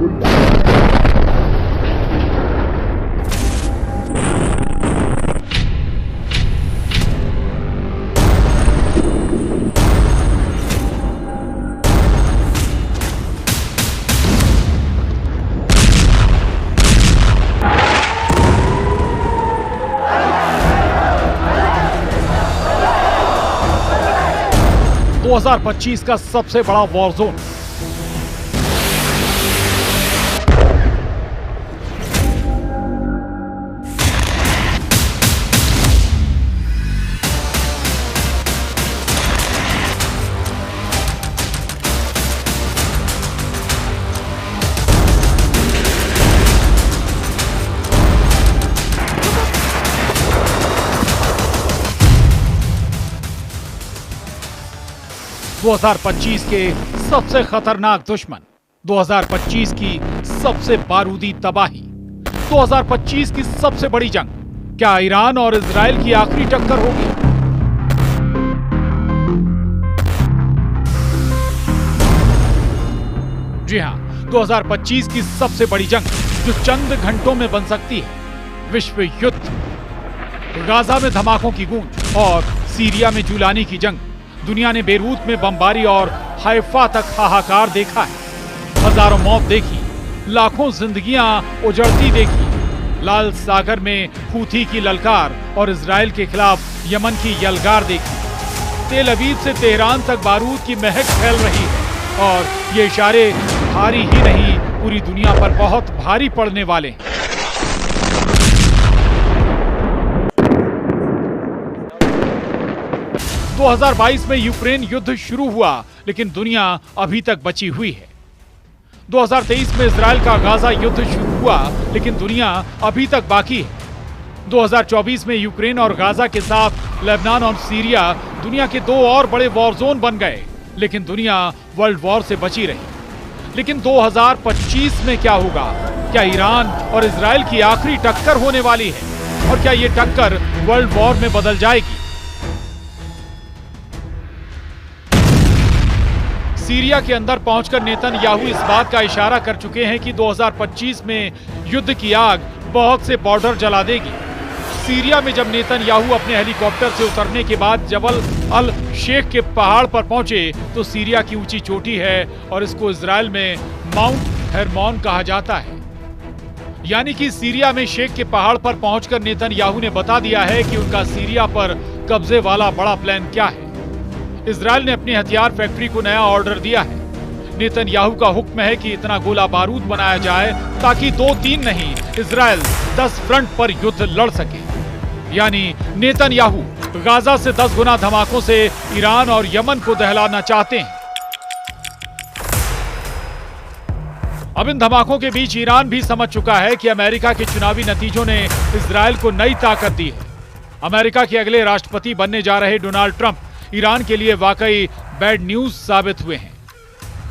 दो 2025 का सबसे बड़ा वॉर जोन। दो 2025 के सबसे खतरनाक दुश्मन, 2025 की सबसे बारूदी तबाही, 2025 की सबसे बड़ी जंग। क्या ईरान और इजराइल की आखिरी टक्कर होगी? जी हां, 2025 की सबसे बड़ी जंग जो चंद घंटों में बन सकती है। विश्व युद्ध, गाजा में धमाकों की गूंज और सीरिया में जूलानी की जंग। दुनिया ने बेरूत में बमबारी और हाइफा तक हाहाकार देखा है। हजारों मौत देखी, लाखों जिंदगियां उजड़ती देखी। लाल सागर में हूथी की ललकार और इजराइल के खिलाफ यमन की यलगार देखी। तेल अवीव से तेहरान तक बारूद की महक फैल रही है और ये इशारे भारी ही नहीं, पूरी दुनिया पर बहुत भारी पड़ने वाले हैं। 2022 में यूक्रेन युद्ध शुरू हुआ, लेकिन दुनिया अभी तक बची हुई है। 2023 में इजराइल का गाजा युद्ध शुरू हुआ, लेकिन दुनिया अभी तक बाकी है। 2024 में यूक्रेन और गाजा के साथ लेबनान और सीरिया दुनिया के दो और बड़े वॉर जोन बन गए, लेकिन दुनिया वर्ल्ड वॉर से बची रही। लेकिन 2025 में क्या होगा? क्या ईरान और इजराइल की आखिरी टक्कर होने वाली है? और क्या ये टक्कर वर्ल्ड वॉर में बदल जाएगी? सीरिया के अंदर पहुंचकर नेतन्याहू इस बात का इशारा कर चुके हैं कि 2025 में युद्ध की आग बहुत से बॉर्डर जला देगी। सीरिया में जब नेतन्याहू अपने हेलीकॉप्टर से उतरने के बाद जबल अल शेख के पहाड़ पर पहुंचे, तो सीरिया की ऊंची चोटी है और इसको इजराइल में माउंट हेरमोन कहा जाता है। यानी कि सीरिया में शेख के पहाड़ पर पहुंचकर नेतन्याहू ने बता दिया है कि उनका सीरिया पर कब्जे वाला बड़ा प्लान क्या है। इजराइल ने अपनी हथियार फैक्ट्री को नया ऑर्डर दिया है। नेतन्याहू का हुक्म है कि इतना गोला बारूद बनाया जाए ताकि 2-3 नहीं, इजराइल 10 फ्रंट पर युद्ध लड़ सके। यानी नेतन्याहू गाजा से 10 गुना धमाकों से ईरान और यमन को दहलाना चाहते हैं। अब इन धमाकों के बीच ईरान भी समझ चुका है कि अमेरिका के चुनावी नतीजों ने इजराइल को नई ताकत दी है। अमेरिका के अगले राष्ट्रपति बनने जा रहे डोनाल्ड ट्रंप ईरान के लिए वाकई बैड न्यूज साबित हुए हैं।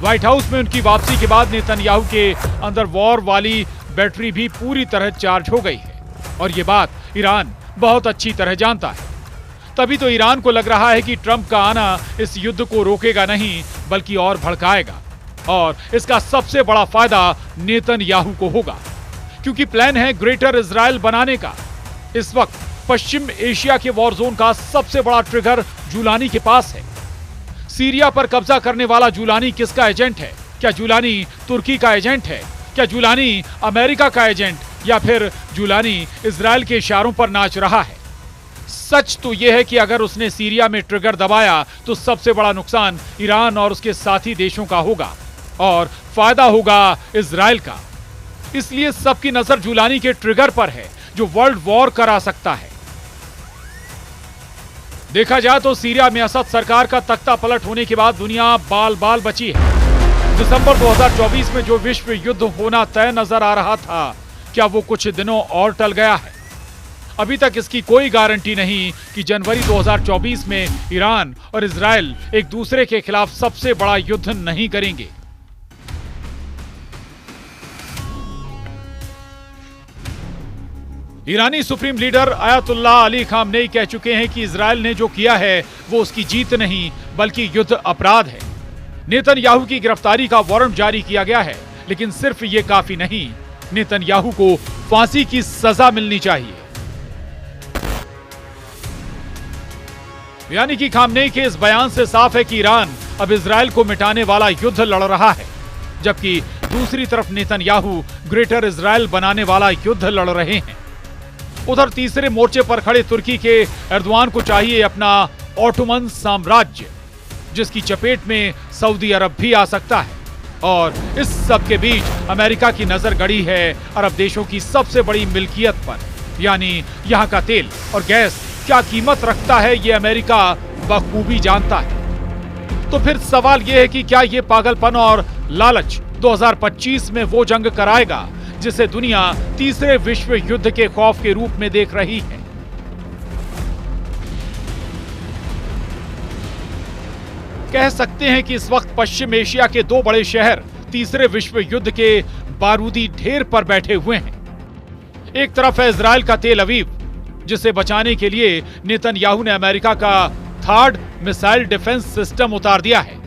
व्हाइट हाउस में उनकी वापसी के बाद नेतन्याहू के अंदर वॉर वाली बैटरी भी पूरी तरह चार्ज हो गई है और ये बात ईरान बहुत अच्छी तरह जानता है। तभी तो ईरान को लग रहा है कि ट्रंप का आना इस युद्ध को रोकेगा नहीं, बल्कि और भड़काएगा और इसका सबसे बड़ा फायदा नेतन्याहू को होगा, क्योंकि प्लान है ग्रेटर इजराइल बनाने का। इस वक्त पश्चिम एशिया के वॉर जोन का सबसे बड़ा ट्रिगर जूलानी के पास है। सीरिया पर कब्जा करने वाला जूलानी किसका एजेंट है? क्या जूलानी तुर्की का एजेंट है? क्या जूलानी अमेरिका का एजेंट, या फिर जूलानी इजराइल के इशारों पर नाच रहा है? सच तो यह है कि अगर उसने सीरिया में ट्रिगर दबाया तो सबसे बड़ा नुकसान ईरान और उसके साथी देशों का होगा और फायदा होगा इजराइल का। इसलिए सबकी नजर जूलानी के ट्रिगर पर है जो वर्ल्ड वॉर करा सकता है। देखा जाए तो सीरिया में असद सरकार का तख्ता पलट होने के बाद दुनिया बाल बाल बची है। दिसंबर 2024 में जो विश्व युद्ध होना तय नजर आ रहा था, क्या वो कुछ दिनों और टल गया है? अभी तक इसकी कोई गारंटी नहीं कि जनवरी 2024 में ईरान और इजराइल एक दूसरे के खिलाफ सबसे बड़ा युद्ध नहीं करेंगे। ईरानी supreme leader Ayatollah Ali Khamenei कह चुके हैं कि इजराइल ने जो किया है वो उसकी जीत नहीं, बल्कि युद्ध अपराध है। नेतन्याहू की गिरफ्तारी का वारंट जारी किया गया है, लेकिन सिर्फ ये काफी नहीं, नेतन्याहू को फांसी की सजा मिलनी चाहिए। यानी कि खामनेई के इस बयान से साफ है कि ईरान अब इजराइल को मिटाने वाला युद्ध लड़ रहा है, जबकि दूसरी तरफ नेतन्याहू ग्रेटर इजराइल बनाने वाला युद्ध लड़ रहे हैं। उधर तीसरे मोर्चे पर खड़े तुर्की के एर्दोआन को चाहिए अपना ऑटोमन साम्राज्य, जिसकी चपेट में सऊदी अरब भी आ सकता है। और इस सब के बीच अमेरिका की नजर गड़ी है अरब देशों की सबसे बड़ी मिल्कियत पर, यानी यहाँ का तेल और गैस क्या कीमत रखता है ये अमेरिका बखूबी जानता है। तो फिर सवाल ये है कि क्या ये पागलपन और लालच 2025 में वो जंग कराएगा जिसे दुनिया तीसरे विश्व युद्ध के खौफ के रूप में देख रही है। कह सकते हैं कि इस वक्त पश्चिम एशिया के दो बड़े शहर तीसरे विश्व युद्ध के बारूदी ढेर पर बैठे हुए हैं। एक तरफ है इजराइल का तेल अवीव, जिसे बचाने के लिए नेतन्याहू ने अमेरिका का थर्ड मिसाइल डिफेंस सिस्टम उतार दिया है।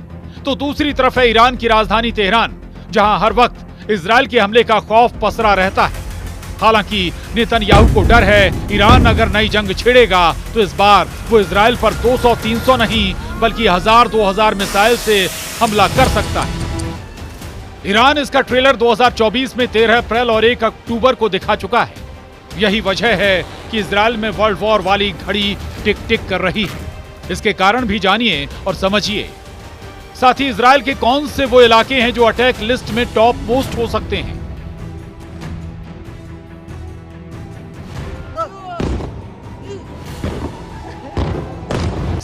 तो दूसरी तरफ है ईरान की राजधानी तेहरान, जहां हर वक्त इजराइल के हमले का खौफ पसरा रहता है। हालांकि नेतन्याहू को डर है ईरान अगर नई जंग छेड़ेगा तो इस बार वो इजराइल पर 200-300 नहीं बल्कि 1000-2000 मिसाइल से हमला कर सकता है। ईरान इसका ट्रेलर 2024 में 13 अप्रैल और 1 अक्टूबर को दिखा चुका है। यही वजह है कि इजराइल में वर्ल्ड वॉर वाली घड़ी टिक टिक कर रही है। इसके कारण भी जानिए और समझिए। साथ ही इजराइल के कौन से वो इलाके हैं जो अटैक लिस्ट में टॉप मोस्ट हो सकते हैं।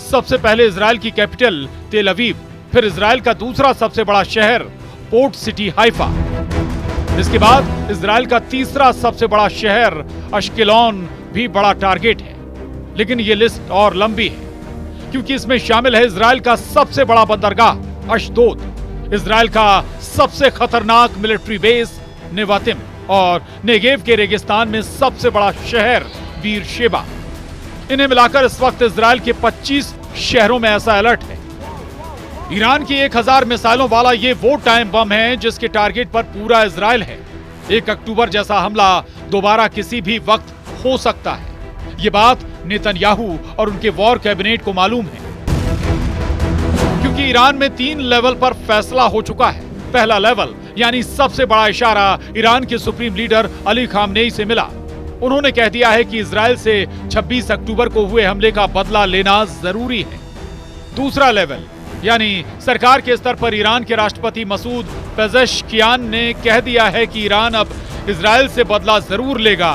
सबसे पहले इजराइल की कैपिटल तेल अवीव, फिर इजराइल का दूसरा सबसे बड़ा शहर पोर्ट सिटी हाइफा, इसके बाद इजराइल का तीसरा सबसे बड़ा शहर अश्केलॉन भी बड़ा टारगेट है। लेकिन ये लिस्ट और लंबी है क्योंकि इसमें शामिल है इजराइल का सबसे बड़ा बंदरगाह अशदोद, इजराइल का सबसे खतरनाक मिलिट्री बेस नेवातिम और नेगेव के रेगिस्तान में सबसे बड़ा शहर बीर शेबा। इन्हें मिलाकर इस वक्त इजराइल के 25 शहरों में ऐसा अलर्ट है। ईरान की 1000 मिसाइलों वाला ये वो टाइम बम है जिसके टारगेट पर पूरा इजराइल है। 1 अक्टूबर जैसा हमला दोबारा किसी भी वक्त हो सकता है। ये बात नेतन्याहू और उनके वॉर कैबिनेट को मालूम है, क्योंकि ईरान में 3 लेवल पर फैसला हो चुका है। पहला लेवल यानी सबसे बड़ा इशारा ईरान के सुप्रीम लीडर अली खामनेई से मिला। उन्होंने कह दिया है कि इजराइल से 26 अक्टूबर को हुए हमले का बदला लेना जरूरी है। दूसरा लेवल यानी सरकार के स्तर पर ईरान के राष्ट्रपति मसूद पेजेश्कियान ने कह दिया है कि ईरान अब इजराइल से बदला जरूर लेगा।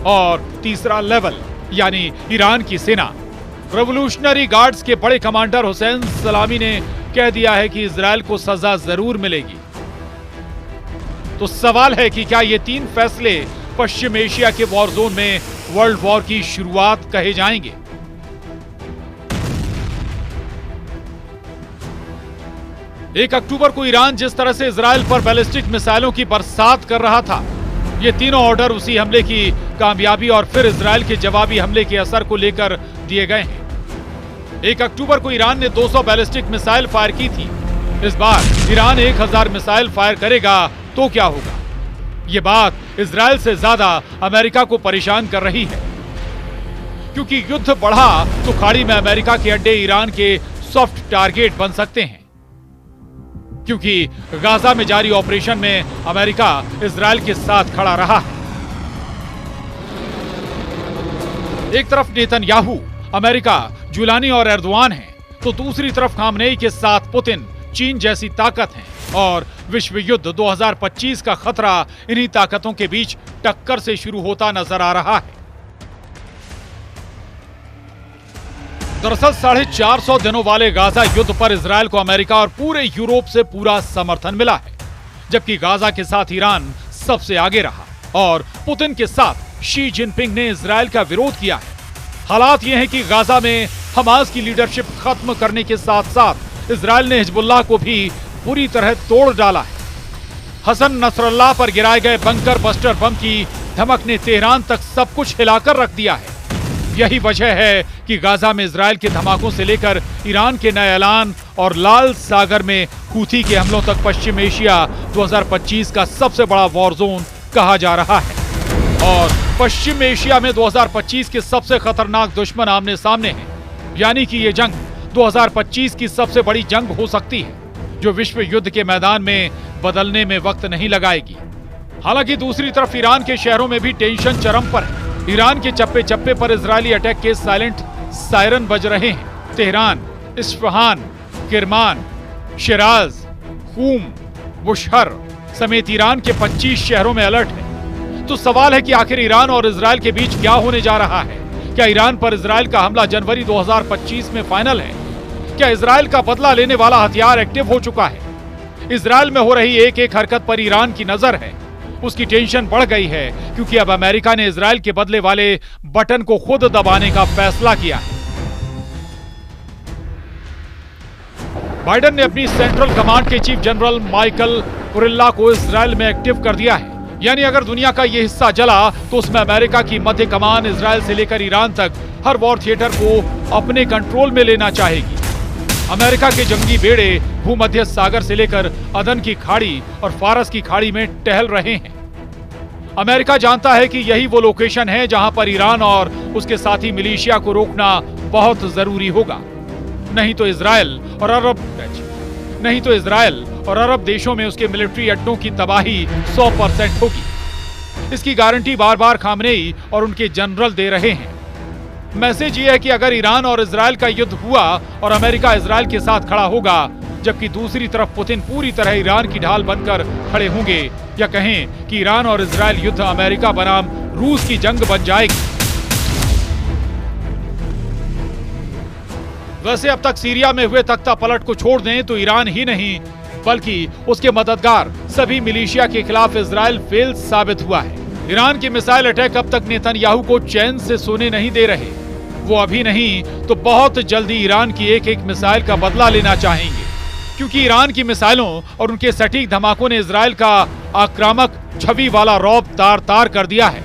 और तीसरा लेवल यानी ईरान की सेना, रेवोल्यूशनरी गार्ड्स के बड़े कमांडर हुसैन सलामी ने कह दिया है कि इजराइल को सजा जरूर मिलेगी। तो सवाल है कि क्या ये 3 फैसले पश्चिम एशिया के वॉर जोन में वर्ल्ड वॉर की शुरुआत कहे जाएंगे। 1 अक्टूबर को ईरान जिस तरह से इजराइल पर बैलिस्टिक मिसाइलों की बरसात कर रहा था, ये तीनों ऑर्डर उसी हमले की कामयाबी और फिर इजराइल के जवाबी हमले के असर को लेकर दिए गए हैं। 1 अक्टूबर को ईरान ने 200 बैलिस्टिक मिसाइल फायर की थी। इस बार ईरान 1000 मिसाइल फायर करेगा तो क्या होगा? ये बात इजराइल से ज्यादा अमेरिका को परेशान कर रही है, क्योंकि युद्ध बढ़ा तो खाड़ी में अमेरिका के अड्डे ईरान के सॉफ्ट टारगेट बन सकते हैं। क्योंकि गाजा में जारी ऑपरेशन में अमेरिका इजराइल के साथ खड़ा रहा है। एक तरफ नेतन्याहू, अमेरिका, जुलानी और एर्दोआन हैं, तो दूसरी तरफ खामनेई के साथ पुतिन, चीन जैसी ताकत हैं। और विश्व युद्ध 2025 का खतरा इन्हीं ताकतों के बीच टक्कर से शुरू होता नजर आ रहा है। दरअसल 450 दिनों वाले गाजा युद्ध पर इजराइल को अमेरिका और पूरे यूरोप से पूरा समर्थन मिला है, जबकि गाजा के साथ ईरान सबसे आगे रहा और पुतिन के साथ शी जिनपिंग ने इजराइल का विरोध किया है। हालात ये हैं कि गाजा में हमास की लीडरशिप खत्म करने के साथ साथ इजराइल ने हिजबुल्लाह को भी पूरी तरह तोड़ डाला है। हसन नसरल्लाह पर गिराए गए बंकर बस्टर बम की धमक ने तेहरान तक सब कुछ हिलाकर रख दिया है। यही वजह है कि गाजा में इजराइल के धमाकों से लेकर ईरान के नए ऐलान और लाल सागर में हूथी के हमलों तक पश्चिम एशिया 2025 का सबसे बड़ा वॉर जोन कहा जा रहा है। और पश्चिम एशिया में 2025 के सबसे खतरनाक दुश्मन आमने सामने हैं, यानी कि ये जंग 2025 की सबसे बड़ी जंग हो सकती है, जो विश्व युद्ध के मैदान में बदलने में वक्त नहीं लगाएगी। हालांकि दूसरी तरफ ईरान के शहरों में भी टेंशन चरम पर है। ईरान के चप्पे चप्पे पर इजरायली अटैक के साइलेंट सायरन बज रहे हैं। तेहरान, इस्फहान, किरमान, शिराज, खूम, बुशहर समेत ईरान के 25 शहरों में अलर्ट है। तो सवाल है कि आखिर ईरान और इजरायल के बीच क्या होने जा रहा है? क्या ईरान पर इजरायल का हमला जनवरी 2025 में फाइनल है? क्या इजरायल का बदला लेने वाला हथियार एक्टिव हो चुका है? इजरायल में हो रही एक एक हरकत पर ईरान की नजर है। उसकी टेंशन बढ़ गई है क्योंकि अब अमेरिका ने इजरायल के बदले वाले बटन को खुद दबाने का फैसला किया है। बाइडेन ने अपनी सेंट्रल कमांड के चीफ जनरल माइकल कुरिल्ला को इजरायल में एक्टिव कर दिया है। यानी अगर दुनिया का यह हिस्सा जला तो उसमें अमेरिका की मध्य कमान इजरायल से लेकर ईरान तक हर वॉर थिएटर को अपने कंट्रोल में लेना चाहेगी। अमेरिका के जंगी बेड़े भूमध्य सागर से लेकर अदन की खाड़ी और फारस की खाड़ी में टहल रहे हैं। अमेरिका जानता है कि यही वो लोकेशन है जहां पर ईरान और उसके साथी मिलिशिया को रोकना बहुत जरूरी होगा। नहीं तो इजरायल और अरब देशों में उसके मिलिट्री अड्डों की तबाही 100% होगी। इसकी गारंटी बार बार खामनेई और उनके जनरल दे रहे हैं। मैसेज ये है कि अगर ईरान और इजरायल का युद्ध हुआ और अमेरिका इजरायल के साथ खड़ा होगा, जबकि दूसरी तरफ पुतिन पूरी तरह ईरान की ढाल बनकर खड़े होंगे, या कहें कि ईरान और इजरायल युद्ध अमेरिका बनाम रूस की जंग बन जाएगी। वैसे अब तक सीरिया में हुए तख्ता पलट को छोड़ दें तो ईरान ही नहीं बल्कि उसके मददगार सभी मिलिशिया के खिलाफ इजरायल फेल साबित हुआ है। ईरान के मिसाइल अटैक अब तक नेतन्याहू को चैन से सोने नहीं दे रहे। वो अभी नहीं तो बहुत जल्दी ईरान की एक एक मिसाइल का बदला लेना चाहेंगे, क्योंकि ईरान की मिसाइलों और उनके सटीक धमाकों ने इजरायल का आक्रामक छवि वाला रौब तार तार कर दिया है।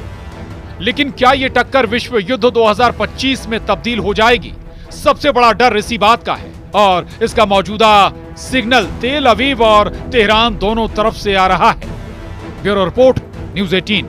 लेकिन क्या ये टक्कर विश्व युद्ध 2025 में तब्दील हो जाएगी? सबसे बड़ा डर इसी बात का है और इसका मौजूदा सिग्नल तेल अवीव और तेहरान दोनों तरफ से आ रहा है। Bureau report, news 18।